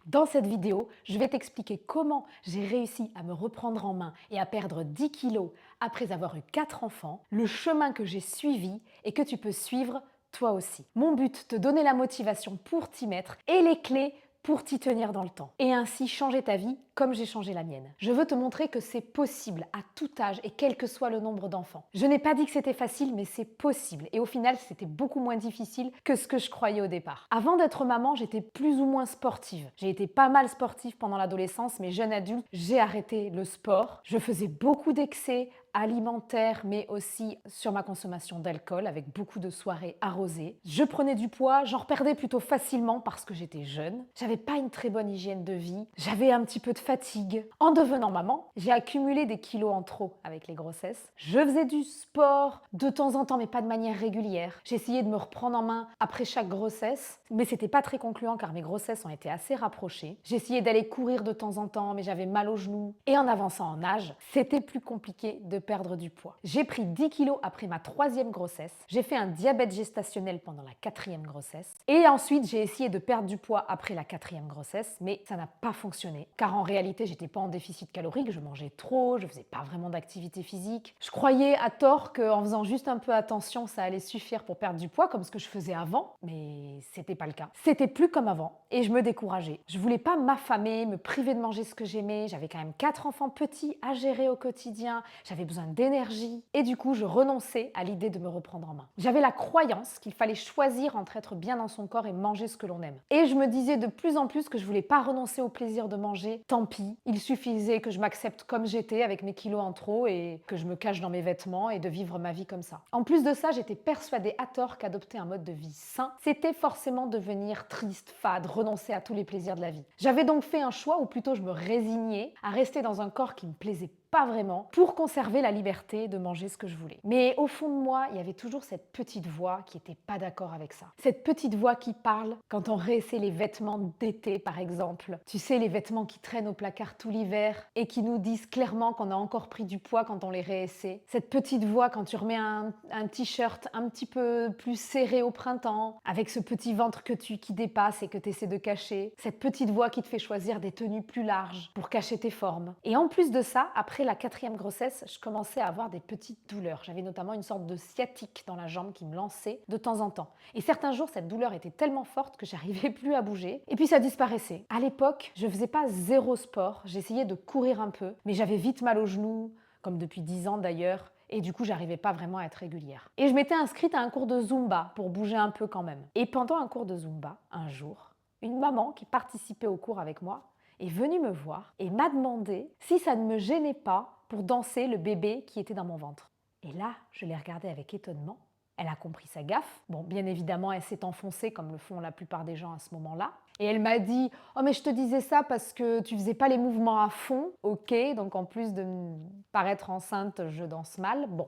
Dans cette vidéo, je vais t'expliquer comment j'ai réussi à me reprendre en main et à perdre 10 kilos après avoir eu 4 enfants, le chemin que j'ai suivi et que tu peux suivre toi aussi. Mon but, te donner la motivation pour t'y mettre et les clés pour t'y tenir dans le temps et ainsi changer ta vie comme j'ai changé la mienne. Je veux te montrer que c'est possible à tout âge et quel que soit le nombre d'enfants. Je n'ai pas dit que c'était facile, mais c'est possible et au final, c'était beaucoup moins difficile que ce que je croyais au départ. Avant d'être maman, j'étais plus ou moins sportive. J'ai été pas mal sportive pendant l'adolescence, mais jeune adulte, j'ai arrêté le sport. Je faisais beaucoup d'excès alimentaire, mais aussi sur ma consommation d'alcool, avec beaucoup de soirées arrosées. Je prenais du poids, j'en reperdais plutôt facilement parce que j'étais jeune. J'avais pas une très bonne hygiène de vie, j'avais un petit peu de fatigue. En devenant maman, j'ai accumulé des kilos en trop avec les grossesses. Je faisais du sport de temps en temps, mais pas de manière régulière. J'essayais de me reprendre en main après chaque grossesse, mais c'était pas très concluant car mes grossesses ont été assez rapprochées. J'essayais d'aller courir de temps en temps, mais j'avais mal aux genoux. Et en avançant en âge, c'était plus compliqué de perdre du poids. J'ai pris 10 kilos après ma 3e grossesse. J'ai fait un diabète gestationnel pendant la 4e grossesse. Et ensuite, j'ai essayé de perdre du poids après la 4e grossesse, mais ça n'a pas fonctionné. Car en réalité, j'étais pas en déficit calorique, je mangeais trop, je faisais pas vraiment d'activité physique. Je croyais à tort qu'en faisant juste un peu attention, ça allait suffire pour perdre du poids, comme ce que je faisais avant, mais c'était pas le cas. C'était plus comme avant, et je me décourageais. Je voulais pas m'affamer, me priver de manger ce que j'aimais. J'avais quand même 4 enfants petits à gérer au quotidien. J'avais besoin d'énergie et du coup je renonçais à l'idée de me reprendre en main. J'avais la croyance qu'il fallait choisir entre être bien dans son corps et manger ce que l'on aime. Et je me disais de plus en plus que je voulais pas renoncer au plaisir de manger, tant pis, il suffisait que je m'accepte comme j'étais avec mes kilos en trop et que je me cache dans mes vêtements et de vivre ma vie comme ça. En plus de ça, j'étais persuadée à tort qu'adopter un mode de vie sain, c'était forcément devenir triste, fade, renoncer à tous les plaisirs de la vie. J'avais donc fait un choix, ou plutôt je me résignais à rester dans un corps qui me plaisait pas vraiment, pour conserver la liberté de manger ce que je voulais. Mais au fond de moi, il y avait toujours cette petite voix qui n'était pas d'accord avec ça. Cette petite voix qui parle quand on réessaie les vêtements d'été, par exemple. Tu sais, les vêtements qui traînent au placard tout l'hiver et qui nous disent clairement qu'on a encore pris du poids quand on les réessaie. Cette petite voix quand tu remets un t-shirt un petit peu plus serré au printemps, avec ce petit ventre qui dépasse et que tu essaies de cacher. Cette petite voix qui te fait choisir des tenues plus larges pour cacher tes formes. Et en plus de ça, après la 4e grossesse, je commençais à avoir des petites douleurs. J'avais notamment une sorte de sciatique dans la jambe qui me lançait de temps en temps. Et certains jours, cette douleur était tellement forte que j'arrivais plus à bouger. Et puis ça disparaissait. À l'époque, je faisais pas zéro sport. J'essayais de courir un peu, mais j'avais vite mal aux genoux, comme depuis 10 ans d'ailleurs. Et du coup, j'arrivais pas vraiment à être régulière. Et je m'étais inscrite à un cours de Zumba pour bouger un peu quand même. Et pendant un cours de Zumba, un jour, une maman qui participait au cours avec moi est venue me voir et m'a demandé si ça ne me gênait pas pour danser le bébé qui était dans mon ventre. Et là, je l'ai regardée avec étonnement. Elle a compris sa gaffe. Bon, bien évidemment, elle s'est enfoncée comme le font la plupart des gens à ce moment-là. Et elle m'a dit « Oh mais je te disais ça parce que tu faisais pas les mouvements à fond. Ok, donc en plus de me paraître enceinte, je danse mal. » Bon,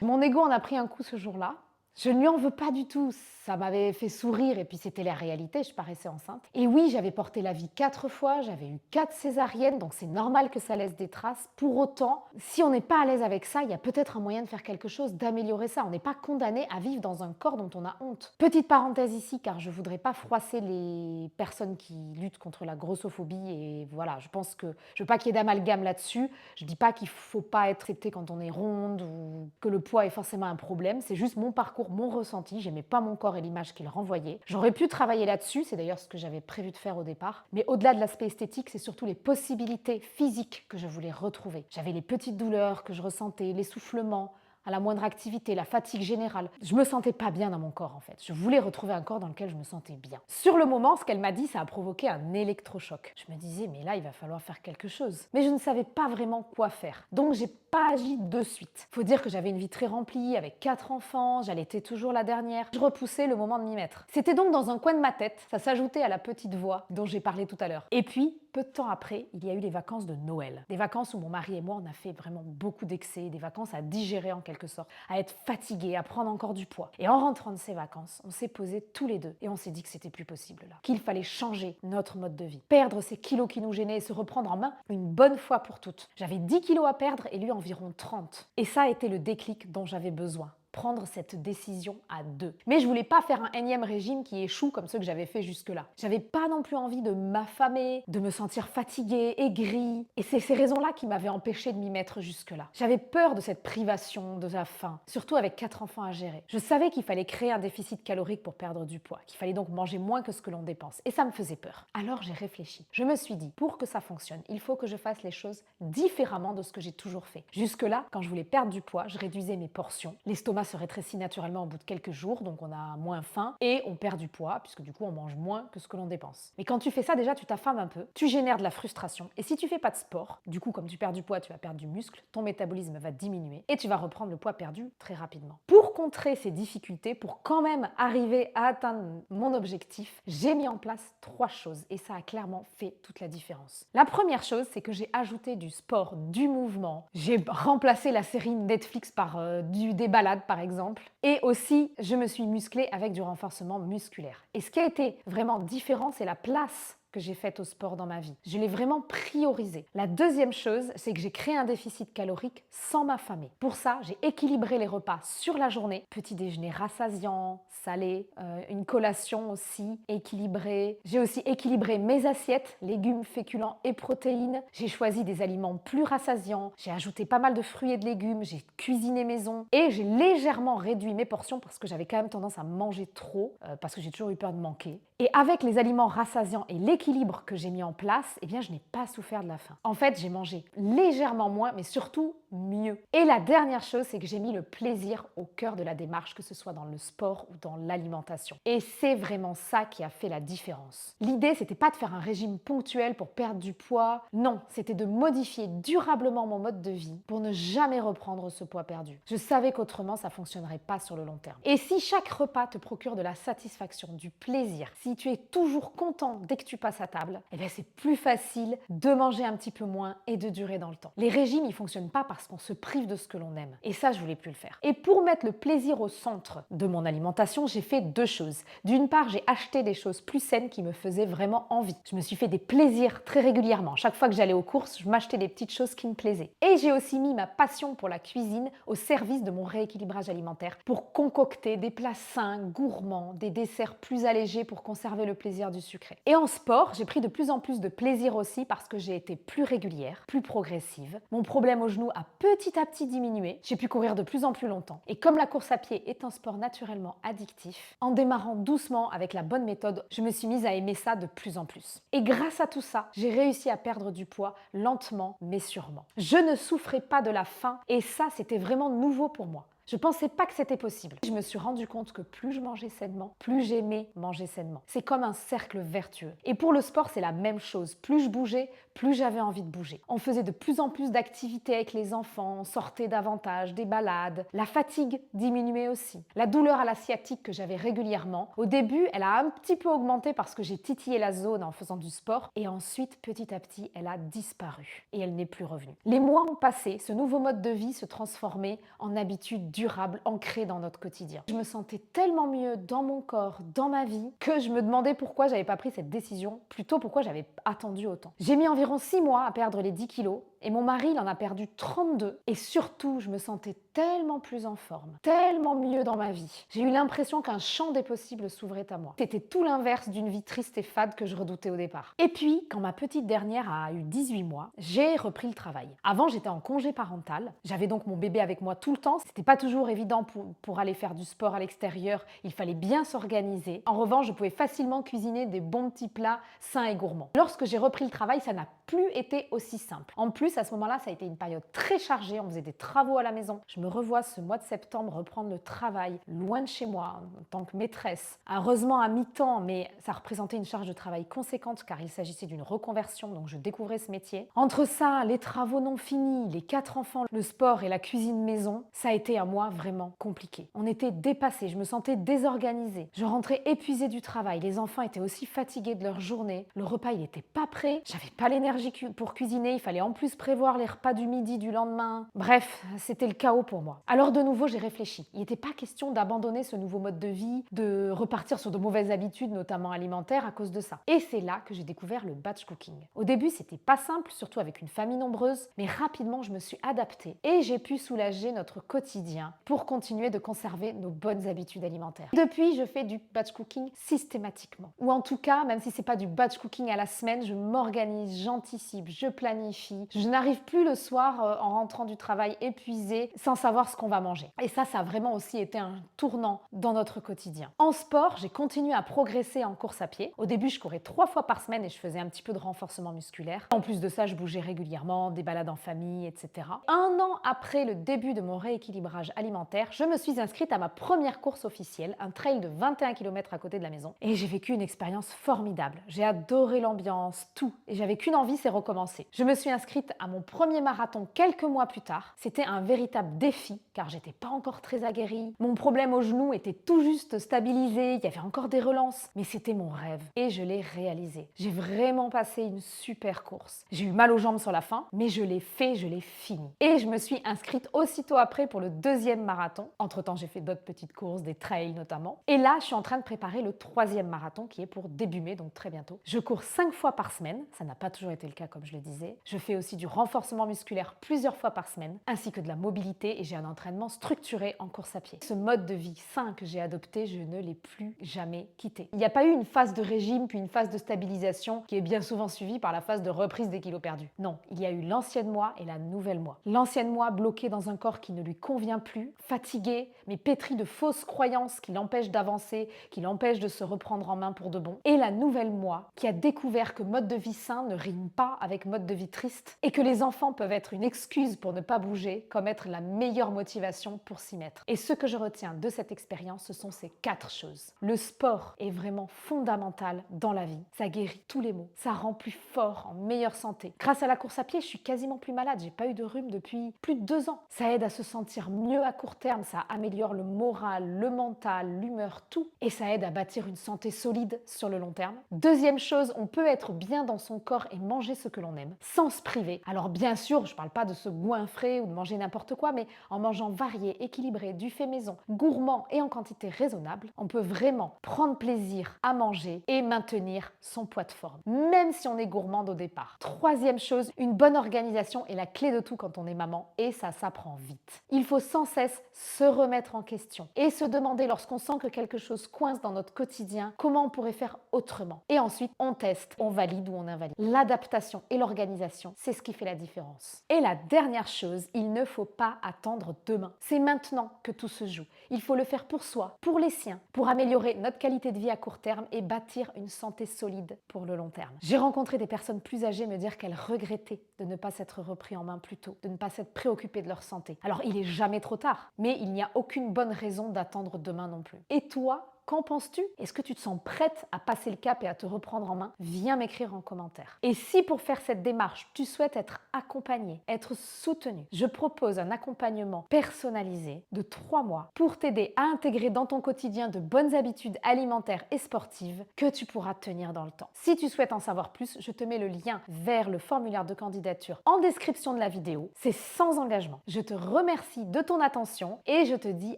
mon ego en a pris un coup ce jour-là. Je ne lui en veux pas du tout, ça m'avait fait sourire et puis c'était la réalité, je paraissais enceinte. Et oui, j'avais porté la vie 4 fois, j'avais eu 4 césariennes, donc c'est normal que ça laisse des traces. Pour autant, si on n'est pas à l'aise avec ça, il y a peut-être un moyen de faire quelque chose, d'améliorer ça. On n'est pas condamné à vivre dans un corps dont on a honte. Petite parenthèse ici, car je voudrais pas froisser les personnes qui luttent contre la grossophobie et voilà, je pense que je veux pas qu'il y ait d'amalgame là-dessus. Je dis pas qu'il faut pas être accepté quand on est ronde ou que le poids est forcément un problème, c'est juste mon parcours, mon ressenti, j'aimais pas mon corps et l'image qu'il renvoyait. J'aurais pu travailler là-dessus, c'est d'ailleurs ce que j'avais prévu de faire au départ, mais au-delà de l'aspect esthétique, c'est surtout les possibilités physiques que je voulais retrouver. J'avais les petites douleurs que je ressentais, l'essoufflement, à la moindre activité, la fatigue générale. Je me sentais pas bien dans mon corps en fait. Je voulais retrouver un corps dans lequel je me sentais bien. Sur le moment, ce qu'elle m'a dit, ça a provoqué un électrochoc. Je me disais, mais là, il va falloir faire quelque chose. Mais je ne savais pas vraiment quoi faire. Donc, j'ai pas agi de suite. Faut dire que j'avais une vie très remplie, avec 4 enfants, j'allaitais toujours la dernière. Je repoussais le moment de m'y mettre. C'était donc dans un coin de ma tête, ça s'ajoutait à la petite voix dont j'ai parlé tout à l'heure. Et puis, peu de temps après, il y a eu les vacances de Noël. Des vacances où mon mari et moi, on a fait vraiment beaucoup d'excès, des vacances à digérer en quelque sorte, à être fatigués, à prendre encore du poids. Et en rentrant de ces vacances, on s'est posés tous les deux et on s'est dit que c'était plus possible là, qu'il fallait changer notre mode de vie, perdre ces kilos qui nous gênaient et se reprendre en main une bonne fois pour toutes. J'avais 10 kilos à perdre et lui environ 30. Et ça a été le déclic dont j'avais besoin. prendre cette décision à deux. Mais je voulais pas faire un énième régime qui échoue comme ceux que j'avais fait jusque-là. J'avais pas non plus envie de m'affamer, de me sentir fatiguée, aigrie. Et c'est ces raisons-là qui m'avaient empêché de m'y mettre jusque-là. J'avais peur de cette privation, de la faim, surtout avec 4 enfants à gérer. Je savais qu'il fallait créer un déficit calorique pour perdre du poids, qu'il fallait donc manger moins que ce que l'on dépense. Et ça me faisait peur. Alors j'ai réfléchi. Je me suis dit, pour que ça fonctionne, il faut que je fasse les choses différemment de ce que j'ai toujours fait. Jusque-là, quand je voulais perdre du poids, je réduisais mes portions. L'estomac se rétrécit naturellement au bout de quelques jours, donc on a moins faim et on perd du poids, puisque du coup on mange moins que ce que l'on dépense. Mais quand tu fais ça, déjà tu t'affames un peu, tu génères de la frustration, et si tu fais pas de sport, du coup comme tu perds du poids, tu vas perdre du muscle, ton métabolisme va diminuer et tu vas reprendre le poids perdu très rapidement. Pour contrer ces difficultés, pour quand même arriver à atteindre mon objectif, j'ai mis en place 3 choses et ça a clairement fait toute la différence. La première chose, c'est que j'ai ajouté du sport, du mouvement. J'ai remplacé la série Netflix par des balades par exemple. Et aussi, je me suis musclée avec du renforcement musculaire. Et ce qui a été vraiment différent, c'est la place que j'ai faite au sport dans ma vie. Je l'ai vraiment priorisé. La deuxième chose, c'est que j'ai créé un déficit calorique sans m'affamer. Pour ça, j'ai équilibré les repas sur la journée. Petit déjeuner rassasiant, salé, une collation aussi équilibrée. J'ai aussi équilibré mes assiettes, légumes, féculents et protéines. J'ai choisi des aliments plus rassasiants. J'ai ajouté pas mal de fruits et de légumes. J'ai cuisiné maison. Et j'ai légèrement réduit mes portions parce que j'avais quand même tendance à manger trop, parce que j'ai toujours eu peur de manquer. Et avec les aliments rassasiants et l'équilibre que j'ai mis en place, eh bien, je n'ai pas souffert de la faim. En fait, j'ai mangé légèrement moins, mais surtout mieux. Et la dernière chose, c'est que j'ai mis le plaisir au cœur de la démarche, que ce soit dans le sport ou dans l'alimentation. Et c'est vraiment ça qui a fait la différence. L'idée, c'était pas de faire un régime ponctuel pour perdre du poids. Non, c'était de modifier durablement mon mode de vie pour ne jamais reprendre ce poids perdu. Je savais qu'autrement, ça fonctionnerait pas sur le long terme. Et si chaque repas te procure de la satisfaction, du plaisir, si tu es toujours content dès que tu passes à table, eh bien c'est plus facile de manger un petit peu moins et de durer dans le temps. Les régimes, ils fonctionnent pas parce qu'on se prive de ce que l'on aime. Et ça, je voulais plus le faire. Et pour mettre le plaisir au centre de mon alimentation, j'ai fait 2 choses. D'une part, j'ai acheté des choses plus saines qui me faisaient vraiment envie. Je me suis fait des plaisirs très régulièrement. Chaque fois que j'allais aux courses, je m'achetais des petites choses qui me plaisaient. Et j'ai aussi mis ma passion pour la cuisine au service de mon rééquilibrage alimentaire pour concocter des plats sains, gourmands, des desserts plus allégés pour conserver le plaisir du sucré. Et en sport, j'ai pris de plus en plus de plaisir aussi parce que j'ai été plus régulière, plus progressive. Mon problème au genou a petit à petit diminué. J'ai pu courir de plus en plus longtemps. Et comme la course à pied est un sport naturellement addictif, en démarrant doucement avec la bonne méthode, je me suis mise à aimer ça de plus en plus. Et grâce à tout ça, j'ai réussi à perdre du poids lentement mais sûrement. Je ne souffrais pas de la faim et ça, c'était vraiment nouveau pour moi. Je ne pensais pas que c'était possible. Je me suis rendu compte que plus je mangeais sainement, plus j'aimais manger sainement. C'est comme un cercle vertueux. Et pour le sport, c'est la même chose. Plus je bougeais, plus j'avais envie de bouger. On faisait de plus en plus d'activités avec les enfants, on sortait davantage, des balades. La fatigue diminuait aussi. La douleur à la sciatique que j'avais régulièrement, au début, elle a un petit peu augmenté parce que j'ai titillé la zone en faisant du sport. Et ensuite, petit à petit, elle a disparu. Et elle n'est plus revenue. Les mois ont passé, ce nouveau mode de vie se transformait en habitude durable, ancrée dans notre quotidien. Je me sentais tellement mieux dans mon corps, dans ma vie, que je me demandais pourquoi j'avais pas pris cette décision, plutôt pourquoi j'avais attendu autant. J'ai mis environ 6 mois à perdre les 10 kilos et mon mari, il en a perdu 32. Et surtout, je me sentais tellement plus en forme, tellement mieux dans ma vie. J'ai eu l'impression qu'un champ des possibles s'ouvrait à moi. C'était tout l'inverse d'une vie triste et fade que je redoutais au départ. Et puis, quand ma petite dernière a eu 18 mois, j'ai repris le travail. Avant, j'étais en congé parental. J'avais donc mon bébé avec moi tout le temps. C'était pas toujours évident pour aller faire du sport à l'extérieur. Il fallait bien s'organiser. En revanche, je pouvais facilement cuisiner des bons petits plats sains et gourmands. Lorsque j'ai repris le travail, ça n'a plus été aussi simple. En plus, à ce moment-là, ça a été une période très chargée. On faisait des travaux à la maison. Je me revois ce mois de septembre reprendre le travail loin de chez moi en tant que maîtresse. Heureusement à mi-temps, mais ça représentait une charge de travail conséquente car il s'agissait d'une reconversion, donc je découvrais ce métier. Entre ça, les travaux non finis, les 4 enfants, le sport et la cuisine maison, ça a été un mois vraiment compliqué. On était dépassés, je me sentais désorganisée. Je rentrais épuisée du travail, les enfants étaient aussi fatigués de leur journée, le repas il n'était pas prêt, j'avais pas l'énergie pour cuisiner, il fallait en plus prévoir les repas du midi du lendemain. Bref, c'était le chaos pour moi. Alors de nouveau, j'ai réfléchi. Il n'était pas question d'abandonner ce nouveau mode de vie, de repartir sur de mauvaises habitudes, notamment alimentaires, à cause de ça. Et c'est là que j'ai découvert le batch cooking. Au début, c'était pas simple, surtout avec une famille nombreuse, mais rapidement, je me suis adaptée et j'ai pu soulager notre quotidien pour continuer de conserver nos bonnes habitudes alimentaires. Depuis, je fais du batch cooking systématiquement. Ou en tout cas, même si c'est pas du batch cooking à la semaine, je m'organise, j'anticipe, je planifie. Je n'arrive plus le soir en rentrant du travail épuisée sans savoir ce qu'on va manger. Et ça a vraiment aussi été un tournant dans notre quotidien. En sport, j'ai continué à progresser en course à pied. Au début, je courais 3 fois par semaine et je faisais un petit peu de renforcement musculaire. En plus de ça, je bougeais régulièrement, des balades en famille, etc. Un an après le début de mon rééquilibrage alimentaire, je me suis inscrite à ma première course officielle, un trail de 21 km à côté de la maison. Et j'ai vécu une expérience formidable. J'ai adoré l'ambiance, tout. Et j'avais qu'une envie, c'est recommencer. Je me suis inscrite à mon premier marathon quelques mois plus tard. C'était un véritable défi, car j'étais pas encore très aguerrie. Mon problème au genou était tout juste stabilisé, il y avait encore des relances. Mais c'était mon rêve. Et je l'ai réalisé. J'ai vraiment passé une super course. J'ai eu mal aux jambes sur la fin, mais je l'ai fait, je l'ai fini. Et je me suis inscrite aussitôt après pour le deuxième marathon. Entre-temps, j'ai fait d'autres petites courses, des trails notamment. Et là, je suis en train de préparer le troisième marathon qui est pour début mai, donc très bientôt. Je cours 5 fois par semaine. Ça n'a pas toujours été le cas, comme je le disais. Je fais aussi du renforcement musculaire plusieurs fois par semaine, ainsi que de la mobilité, et j'ai un entraînement structuré en course à pied. Ce mode de vie sain que j'ai adopté, je ne l'ai plus jamais quitté. Il n'y a pas eu une phase de régime puis une phase de stabilisation qui est bien souvent suivie par la phase de reprise des kilos perdus. Non, il y a eu l'ancienne moi et la nouvelle moi. L'ancienne moi bloquée dans un corps qui ne lui convient plus, fatiguée, mais pétrie de fausses croyances qui l'empêchent d'avancer, qui l'empêchent de se reprendre en main pour de bon. Et la nouvelle moi qui a découvert que mode de vie sain ne rime pas avec mode de vie triste et que les enfants peuvent être une excuse pour ne pas bouger comme être la meilleure motivation pour s'y mettre. Et ce que je retiens de cette expérience, ce sont ces 4 choses. Le sport est vraiment fondamental dans la vie. Ça guérit tous les maux, ça rend plus fort, en meilleure santé. Grâce à la course à pied, je suis quasiment plus malade. J'ai pas eu de rhume depuis plus de 2 ans. Ça aide à se sentir mieux à court terme, ça améliore le moral, le mental, l'humeur, tout. Et ça aide à bâtir une santé solide sur le long terme. Deuxième chose, on peut être bien dans son corps et manger ce que l'on aime, sans se priver. Alors bien sûr, je parle pas de se goinfrer ou de manger n'importe quoi, mais en mangeant varié, équilibré, du fait maison, gourmand et en quantité raisonnable, on peut vraiment prendre plaisir à manger et maintenir son poids de forme, même si on est gourmande au départ. Troisième chose, une bonne organisation est la clé de tout quand on est maman et ça s'apprend vite. Il faut sans cesse se remettre en question et se demander lorsqu'on sent que quelque chose coince dans notre quotidien, comment on pourrait faire autrement. Et ensuite, on teste, on valide ou on invalide. L'adaptation et l'organisation, c'est ce qui fait la différence. Et la dernière chose, il ne faut pas attendre demain. C'est maintenant que tout se joue. Il faut le faire pour soi, pour les siens, pour améliorer notre qualité de vie à court terme et bâtir une santé solide pour le long terme. J'ai rencontré des personnes plus âgées me dire qu'elles regrettaient de ne pas s'être repris en main plus tôt, de ne pas s'être préoccupées de leur santé. Alors, il est jamais trop tard, mais il n'y a aucune bonne raison d'attendre demain non plus. Et toi, qu'en penses-tu? Est-ce que tu te sens prête à passer le cap et à te reprendre en main? Viens m'écrire en commentaire. Et si pour faire cette démarche, tu souhaites être accompagnée, être soutenue, je propose un accompagnement personnalisé de 3 mois pour t'aider à intégrer dans ton quotidien de bonnes habitudes alimentaires et sportives que tu pourras tenir dans le temps. Si tu souhaites en savoir plus, je te mets le lien vers le formulaire de candidature en description de la vidéo. C'est sans engagement. Je te remercie de ton attention et je te dis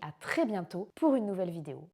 à très bientôt pour une nouvelle vidéo.